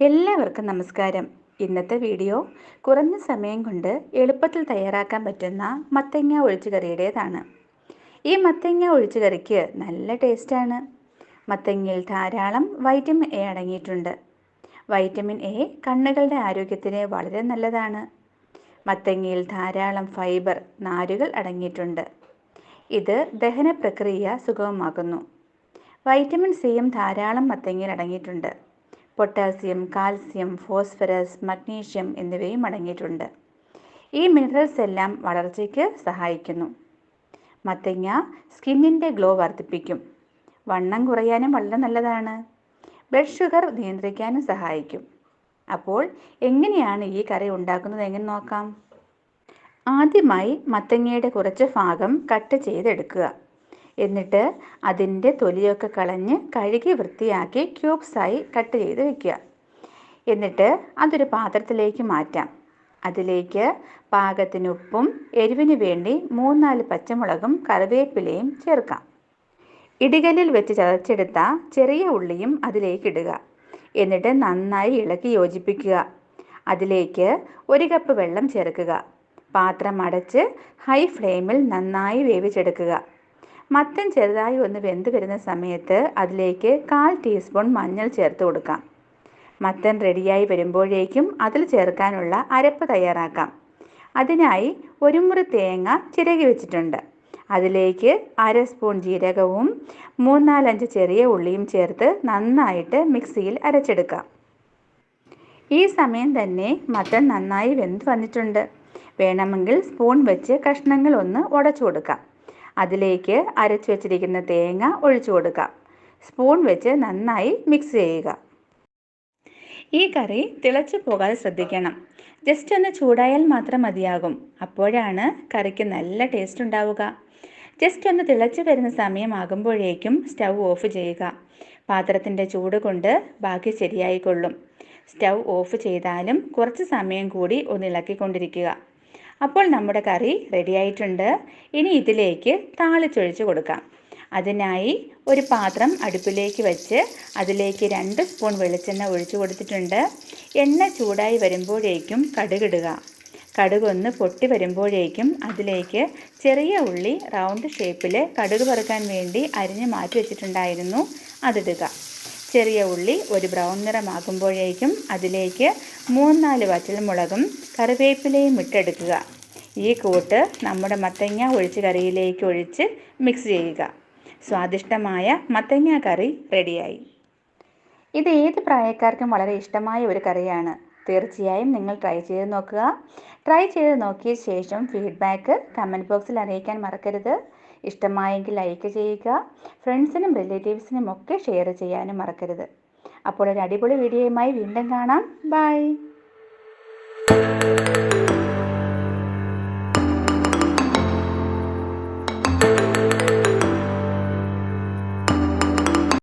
എല്ലാവർക്കും നമസ്കാരം. ഇന്നത്തെ വീഡിയോ കുറഞ്ഞ സമയം കൊണ്ട് എളുപ്പത്തിൽ തയ്യാറാക്കാൻ പറ്റുന്ന മത്തങ്ങ ഒഴിച്ചുകറിയുടേതാണ്. ഈ മത്തങ്ങ ഒഴിച്ചുകറിക്ക് നല്ല ടേസ്റ്റാണ്. മത്തങ്ങയിൽ ധാരാളം വൈറ്റമിൻ എ അടങ്ങിയിട്ടുണ്ട്. വൈറ്റമിൻ എ കണ്ണുകളുടെ ആരോഗ്യത്തിന് വളരെ നല്ലതാണ്. മത്തങ്ങയിൽ ധാരാളം ഫൈബർ, നാരുകൾ അടങ്ങിയിട്ടുണ്ട്. ഇത് ദഹന പ്രക്രിയ സുഗമമാക്കുന്നു. വൈറ്റമിൻ സിയും ധാരാളം മത്തങ്ങയിൽ അടങ്ങിയിട്ടുണ്ട്. പൊട്ടാസ്യം, കാൽസ്യം, ഫോസ്ഫറസ്, മഗ്നീഷ്യം എന്നിവയും അടങ്ങിയിട്ടുണ്ട്. ഈ മിനറൽസ് എല്ലാം വളർച്ചയ്ക്ക് സഹായിക്കുന്നു. മത്തങ്ങ സ്കിന്നിൻ്റെ ഗ്ലോ വർദ്ധിപ്പിക്കും. വണ്ണം കുറയാനും വളരെ നല്ലതാണ്. ബ്ലഡ് ഷുഗർ നിയന്ത്രിക്കാനും സഹായിക്കും. അപ്പോൾ എങ്ങനെയാണ് ഈ കറി ഉണ്ടാക്കുന്നത് എങ്ങനെ നോക്കാം. ആദ്യമായി മത്തങ്ങയുടെ കുറച്ച് ഭാഗം കട്ട് ചെയ്തെടുക്കുക. എന്നിട്ട് അതിൻ്റെ തൊലിയൊക്കെ കളഞ്ഞ് കഴുകി വൃത്തിയാക്കി ക്യൂബ്സായി കട്ട് ചെയ്ത് വയ്ക്കുക. എന്നിട്ട് അതൊരു പാത്രത്തിലേക്ക് മാറ്റാം. അതിലേക്ക് പാകത്തിന് ഉപ്പും എരിവിന് വേണ്ടി 3-4 പച്ചമുളകും കറിവേപ്പിലയും ചേർക്കാം. ഇടികല്ലിൽ വെച്ച് ചതച്ചെടുത്ത ചെറിയ ഉള്ളിയും അതിലേക്ക് ഇടുക. എന്നിട്ട് നന്നായി ഇളക്കി യോജിപ്പിക്കുക. അതിലേക്ക് 1 കപ്പ് വെള്ളം ചേർക്കുക. പാത്രം അടച്ച് ഹൈ ഫ്ലെയിമിൽ നന്നായി വേവിച്ചെടുക്കുക. മത്തൻ ചെറുതായി ഒന്ന് വെന്ത് വരുന്ന സമയത്ത് അതിലേക്ക് 1/4 ടീസ്പൂൺ മഞ്ഞൾ ചേർത്ത് കൊടുക്കാം. മത്തൻ റെഡിയായി വരുമ്പോഴേക്കും അതിൽ ചേർക്കാനുള്ള അരപ്പ് തയ്യാറാക്കാം. അതിനായി 1 മുറി തേങ്ങ ചിരകി വെച്ചിട്ടുണ്ട്. അതിലേക്ക് 1/2 സ്പൂൺ ജീരകവും 3-4-5 ചെറിയ ഉള്ളിയും ചേർത്ത് നന്നായിട്ട് മിക്സിയിൽ അരച്ചെടുക്കാം. ഈ സമയം തന്നെ മത്തൻ നന്നായി വെന്ത് വന്നിട്ടുണ്ട്. വേണമെങ്കിൽ സ്പൂൺ വെച്ച് കഷ്ണങ്ങൾ ഒന്ന് ഉടച്ചു കൊടുക്കാം. അതിലേക്ക് അരച്ചു വെച്ചിരിക്കുന്ന തേങ്ങ ഒഴിച്ചു കൊടുക്കാം. സ്പൂൺ വെച്ച് നന്നായി മിക്സ് ചെയ്യുക. ഈ കറി തിളച്ചു പോകാതെ ശ്രദ്ധിക്കണം. ജസ്റ്റ് ഒന്ന് ചൂടായാൽ മാത്രം മതിയാകും. അപ്പോഴാണ് കറിക്ക് നല്ല ടേസ്റ്റ് ഉണ്ടാവുക. ജസ്റ്റ് ഒന്ന് തിളച്ചു വരുന്ന സമയമാകുമ്പോഴേക്കും സ്റ്റൗ ഓഫ് ചെയ്യുക. പാത്രത്തിൻ്റെ ചൂട് കൊണ്ട് ബാക്കി ശരിയായിക്കൊള്ളും. സ്റ്റൗ ഓഫ് ചെയ്താലും കുറച്ച് സമയം കൂടി ഒന്ന് ഇളക്കിക്കൊണ്ടിരിക്കുക. അപ്പോൾ നമ്മുടെ കറി റെഡിയായിട്ടുണ്ട്. ഇനി ഇതിലേക്ക് താളിച്ചൊഴിച്ച് കൊടുക്കാം. അതിനായി ഒരു പാത്രം അടുപ്പിലേക്ക് വെച്ച് അതിലേക്ക് 2 സ്പൂൺ വെളിച്ചെണ്ണ ഒഴിച്ചു കൊടുത്തിട്ടുണ്ട്. എണ്ണ ചൂടായി വരുമ്പോഴേക്കും കടുകിടുക. കടുകൊന്ന് പൊട്ടി വരുമ്പോഴേക്കും അതിലേക്ക് ചെറിയ ഉള്ളി റൗണ്ട് ഷേപ്പിൽ കടുക് വറുക്കാൻ വേണ്ടി അരിഞ്ഞ് മാറ്റി വെച്ചിട്ടുണ്ടായിരുന്നു, അതിടുക. ചെറിയ ഉള്ളി ഒരു ബ്രൗൺ നിറമാകുമ്പോഴേക്കും അതിലേക്ക് 3-4 വറ്റൽമുളകും കറിവേപ്പിലയും ഇട്ടെടുക്കുക. ഈ കൂട്ട് നമ്മുടെ മത്തങ്ങ ഒഴിച്ച് കറിയിലേക്ക് ഒഴിച്ച് മിക്സ് ചെയ്യുക. സ്വാദിഷ്ടമായ മത്തങ്ങ കറി റെഡിയായി. ഇത് ഏത് പ്രായക്കാർക്കും വളരെ ഇഷ്ടമായ ഒരു കറിയാണ്. തീർച്ചയായും നിങ്ങൾ ട്രൈ ചെയ്ത് നോക്കുക. ട്രൈ ചെയ്ത് നോക്കിയ ശേഷം ഫീഡ്ബാക്ക് കമൻറ്റ് ബോക്സിൽ അറിയിക്കാൻ മറക്കരുത്. ഇഷ്ടമായെങ്കിൽ ലൈക്ക് ചെയ്യുക. ഫ്രണ്ട്സിനും റിലേറ്റീവ്സിനും ഒക്കെ ഷെയർ ചെയ്യാനും മറക്കരുത്. അപ്പോൾ ഒരു അടിപൊളി വീഡിയോയുമായി വീണ്ടും കാണാം. ബൈ.